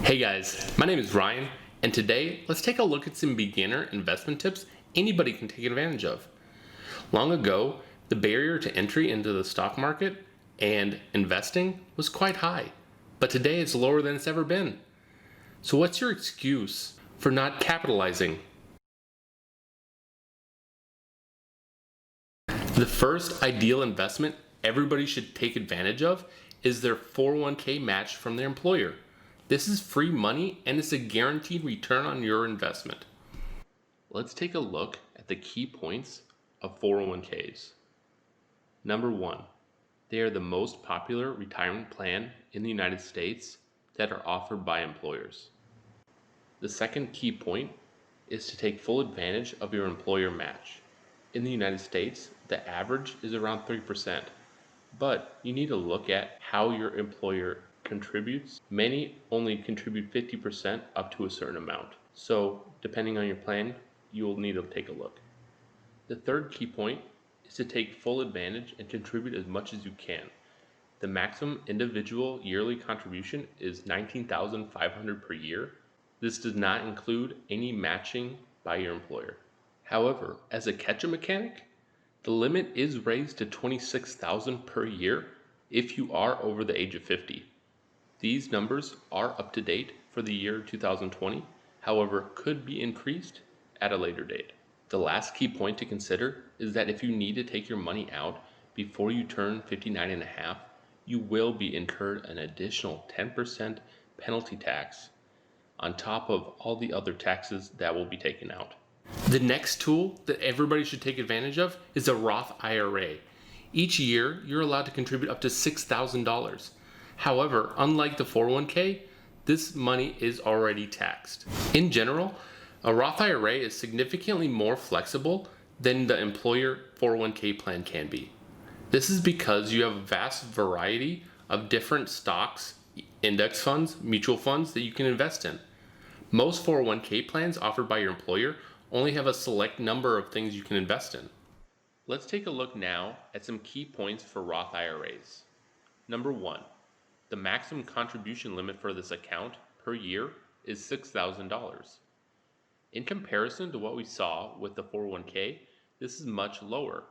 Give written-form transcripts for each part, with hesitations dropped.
Hey guys, my name is Ryan, and today let's take a look at some beginner investment tips anybody can take advantage of. Long ago, the barrier to entry into the stock market and investing was quite high, but today it's lower than it's ever been. So what's your excuse for not capitalizing? The first ideal investment everybody should take advantage of is their 401k match from their employer. This is free money and it's a guaranteed return on your investment. Let's take a look at the key points of 401ks. Number one, they are the most popular retirement plan in the United States that are offered by employers. The second key point is to take full advantage of your employer match. In the United States, the average is around 3%, but you need to look at how your employer contributes. Many only contribute 50% up to a certain amount. So depending on your plan, you'll need to take a look. The third key point is to take full advantage and contribute as much as you can. The maximum individual yearly contribution is $19,500 per year. This does not include any matching by your employer. However, as a catch-up mechanic, the limit is raised to $26,000 per year if you are over the age of 50. These numbers are up to date for the year 2020, however, could be increased at a later date. The last key point to consider is that if you need to take your money out before you turn 59 and a half, you will be incurred an additional 10% penalty tax on top of all the other taxes that will be taken out. The next tool that everybody should take advantage of is a Roth IRA. Each year, you're allowed to contribute up to $6,000. However, unlike the 401k, this money is already taxed. In general, a Roth IRA is significantly more flexible than the employer 401k plan can be. This is because you have a vast variety of different stocks, index funds, mutual funds that you can invest in. Most 401k plans offered by your employer only have a select number of things you can invest in. Let's take a look now at some key points for Roth IRAs. Number one, the maximum contribution limit for this account per year is $6,000. In comparison to what we saw with the 401k, this is much lower.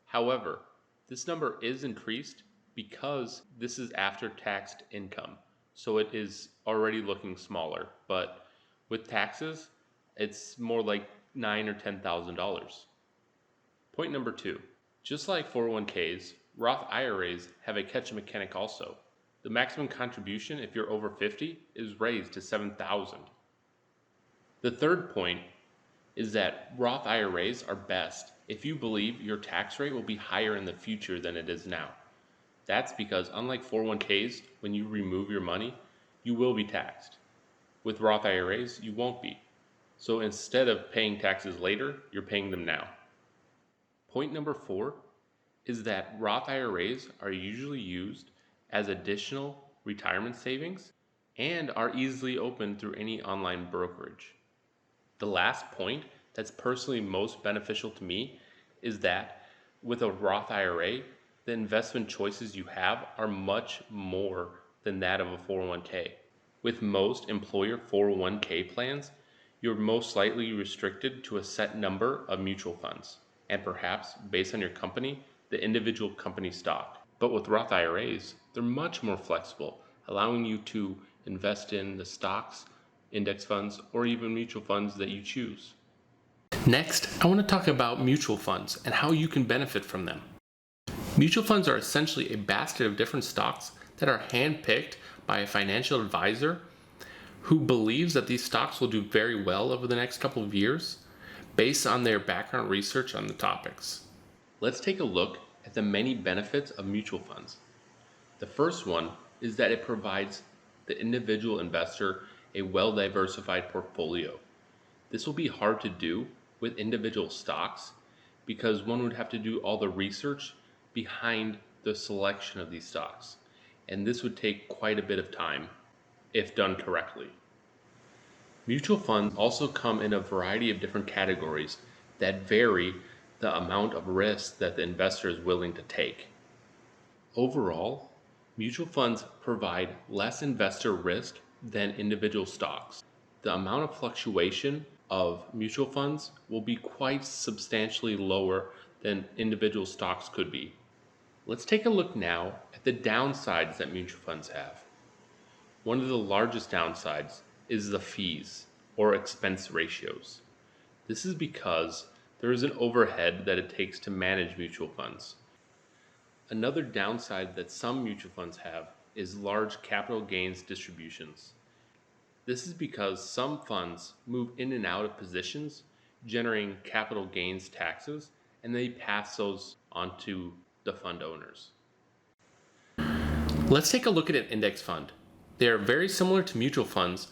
However, this number is increased because this is after taxed income, so it is already looking smaller, but with taxes, it's more like $9,000 or $10,000. Point number two, just like 401ks, Roth IRAs have a catch-up mechanic also. The maximum contribution if you're over 50 is raised to $7,000. The third point is that Roth IRAs are best if you believe your tax rate will be higher in the future than it is now. That's because unlike 401ks, when you remove your money, you will be taxed. With Roth IRAs, you won't be. So instead of paying taxes later, you're paying them now. Point number four is that Roth IRAs are usually used as additional retirement savings and are easily opened through any online brokerage. The last point that's personally most beneficial to me is that with a Roth IRA, the investment choices you have are much more than that of a 401k. With most employer 401k plans, you're most likely restricted to a set number of mutual funds, and perhaps, based on your company, the individual company stock. But with Roth IRAs, they're much more flexible, allowing you to invest in the stocks, index funds, or even mutual funds that you choose. Next, I want to talk about mutual funds and how you can benefit from them. Mutual funds are essentially a basket of different stocks that are handpicked by a financial advisor who believes that these stocks will do very well over the next couple of years based on their background research on the topics. Let's take a look at the many benefits of mutual funds. The first one is that it provides the individual investor a well-diversified portfolio. This will be hard to do with individual stocks because one would have to do all the research behind the selection of these stocks, and this would take quite a bit of time if done correctly. Mutual funds also come in a variety of different categories that vary the amount of risk that the investor is willing to take. Overall, mutual funds provide less investor risk than individual stocks. The amount of fluctuation of mutual funds will be quite substantially lower than individual stocks could be. Let's take a look now at the downsides that mutual funds have. One of the largest downsides is the fees or expense ratios. This is because there is an overhead that it takes to manage mutual funds. Another downside that some mutual funds have is large capital gains distributions. This is because some funds move in and out of positions, generating capital gains taxes, and they pass those on to the fund owners. Let's take a look at an index fund. They are very similar to mutual funds,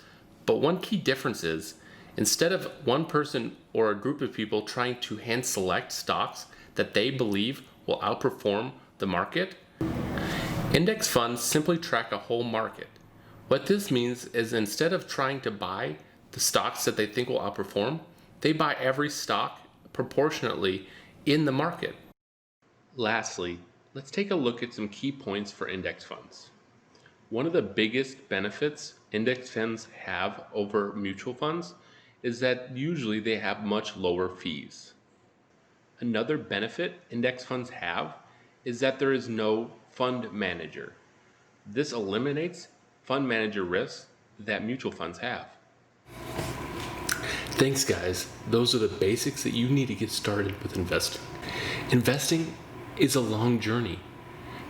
but one key difference is instead of one person or a group of people trying to hand select stocks that they believe will outperform the market, index funds simply track a whole market. What this means is instead of trying to buy the stocks that they think will outperform, they buy every stock proportionately in the market. Lastly, let's take a look at some key points for index funds. One of the biggest benefits index funds have over mutual funds is that usually they have much lower fees. Another benefit index funds have is that there is no fund manager. This eliminates fund manager risks that mutual funds have. Thanks guys, those are the basics that you need to get started with investing. Investing is a long journey,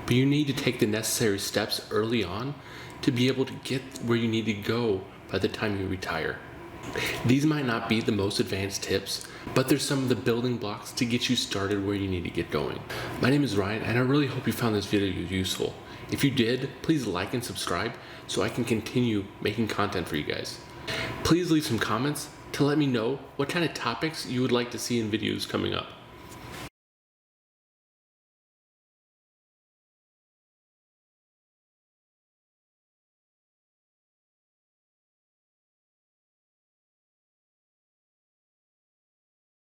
but you need to take the necessary steps early on to be able to get where you need to go by the time you retire. These might not be the most advanced tips, but they're some of the building blocks to get you started where you need to get going. My name is Ryan, and I really hope you found this video useful. If you did, please like and subscribe so I can continue making content for you guys. Please leave some comments to let me know what kind of topics you would like to see in videos coming up.